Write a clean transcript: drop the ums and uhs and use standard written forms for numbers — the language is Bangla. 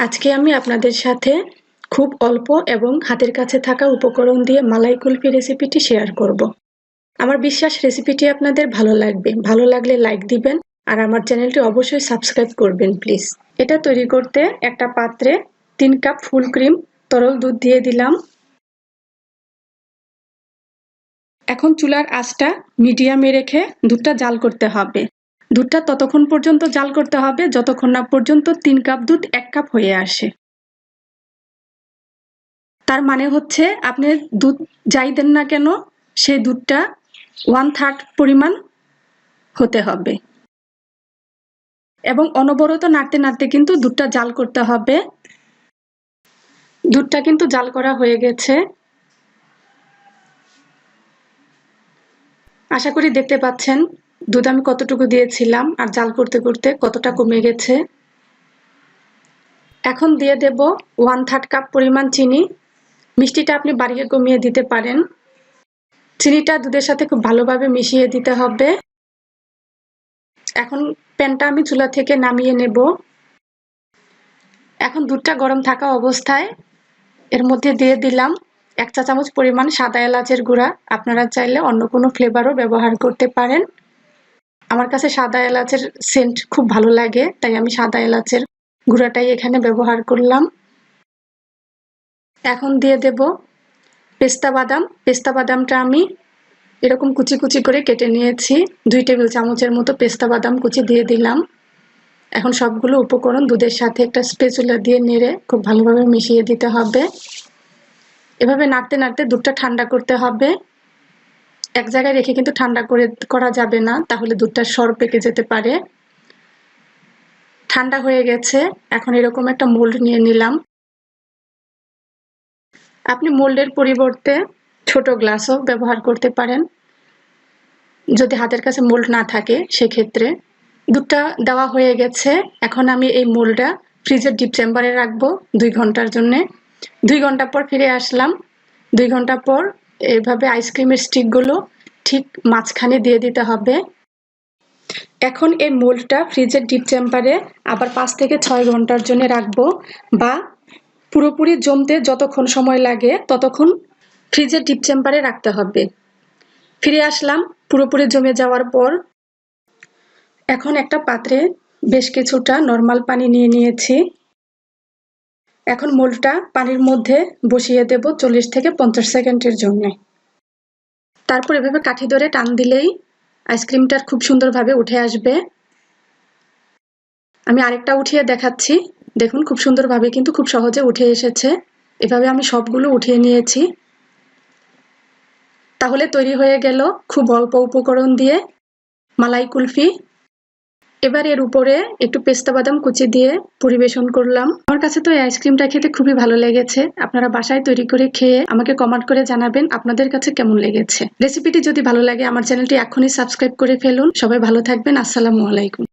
আজকে আমি আপনাদের সাথে খুব অল্প এবং হাতের কাছে থাকা উপকরণ দিয়ে মালাই কুলফি রেসিপিটি শেয়ার করব। আমার বিশ্বাস রেসিপিটি আপনাদের ভালো লাগবে। ভালো লাগলে লাইক দিবেন আর আমার চ্যানেলটি অবশ্যই সাবস্ক্রাইব করবেন প্লিজ। এটা তৈরি করতে একটা পাত্রে 3 কাপ ফুল ক্রিম তরল দুধ দিয়ে দিলাম। এখন চুলার আঁচটা মিডিয়ামে রেখে দুধটা জাল করতে হবে। দুধটা ততক্ষণ পর্যন্ত জাল করতে হবে যতক্ষণ না পর্যন্ত 3 কাপ দুধ 1 কাপ হয়ে আসে। তার মানে হচ্ছে আপনি দুধ যাই দেন না কেন সেই দুধটা 1/3 পরিমাণ হতে হবে এবং অনবরত নাড়তে নাড়তে কিন্তু দুধটা জাল করতে হবে। দুধটা কিন্তু জাল করা হয়ে গেছে। আশা করি দেখতে পাচ্ছেন দুধ আমি কতটুকু দিয়েছিলাম আর জাল করতে করতে কতটা কমে গেছে। এখন দিয়ে দেব 1/3 কাপ পরিমাণ চিনি। মিষ্টিটা আপনি বাড়িয়ে কমিয়ে দিতে পারেন। চিনিটা দুধের সাথে খুব ভালোভাবে মিশিয়ে দিতে হবে। এখন প্যানটা আমি চুলা থেকে নামিয়ে নেব। এখন দুধটা গরম থাকা অবস্থায় এর মধ্যে দিয়ে দিলাম 1 চা চামচ পরিমাণ সাদা এলাচের গুঁড়া। আপনারা চাইলে অন্য কোনো ফ্লেভারও ব্যবহার করতে পারেন। আমার কাছে সাদা এলাচের সেন্ট খুব ভালো লাগে, তাই আমি সাদা এলাচের গুঁড়াটাই এখানে ব্যবহার করলাম। এখন দিয়ে দেব পেস্তা বাদাম। পেস্তা বাদামটা আমি এরকম কুচি কুচি করে কেটে নিয়েছি। 2 টেবিল চামচের মতো পেস্তা বাদাম কুচি দিয়ে দিলাম। এখন সবগুলো উপকরণ দুধের সাথে একটা স্প্যাচুলা দিয়ে নেড়ে খুব ভালোভাবে মিশিয়ে দিতে হবে। এভাবে নাড়তে নাড়তে দুধটা ঠান্ডা করতে হবে। এক জায়গায় রেখে কিন্তু ঠান্ডা করা যাবে না, তাহলে দুধটা সর পেকে যেতে পারে। ঠান্ডা হয়ে গেছে। এখন এরকম একটা মোল্ড নিয়ে নিলাম। আপনি মোল্ডের পরিবর্তে ছোট গ্লাসও ব্যবহার করতে পারেন যদি হাতের কাছে মোল্ড না থাকে সেক্ষেত্রে। দুধটা দেওয়া হয়ে গেছে। এখন আমি এই মোল্ডটা ফ্রিজের ডিপ চেম্বারে রাখবো 2 ঘন্টার জন্য। 2 ঘন্টা পর ফিরে আসলাম। 2 ঘন্টা পর এইভাবে আইসক্রিমের স্টিকগুলো ঠিক মাঝখানে দিয়ে দিতে হবে। এখন এই মোল্ডটা ফ্রিজের ডিপ চেম্বারে আবার 5 থেকে 6 ঘন্টার জন্য রাখবো, বা পুরোপুরি জমতে যতক্ষণ সময় লাগে ততক্ষণ ফ্রিজের ডিপ চেম্বারে রাখতে হবে। ফিরে আসলাম পুরোপুরি জমে যাওয়ার পর। এখন একটা পাত্রে বেশ কিছুটা নরমাল পানি নিয়ে নিয়েছি। এখন মোল্ডটা পানির মধ্যে বসিয়ে দেব 40 থেকে 50 সেকেন্ডের জন্য। তারপর এভাবে কাঠি ধরে টান দিলেই আইসক্রিমটা খুব সুন্দরভাবে উঠে আসবে। আমি আরেকটা উঠিয়ে দেখাচ্ছি। দেখুন খুব সুন্দরভাবে কিন্তু খুব সহজে উঠে এসেছে। এভাবে আমি সবগুলো উঠিয়ে নিয়েছি। তাহলে তৈরি হয়ে গেল খুব অল্প উপকরণ দিয়ে মালাই কুলফি। এবার এর উপরে একটু পেস্তা বাদাম কুচি দিয়ে পরিবেশন করলাম। আমার কাছে তো এই আইসক্রিমটা খেতে খুবই ভালো লেগেছে। আপনারা বাসায় তৈরি করে খেয়ে আমাকে কমেন্ট করে জানাবেন আপনাদের কাছে কেমন লেগেছে। রেসিপিটি যদি ভালো লাগে আমার চ্যানেলটি এখনই সাবস্ক্রাইব করে ফেলুন। সবাই ভালো থাকবেন। আসসালামু আলাইকুম।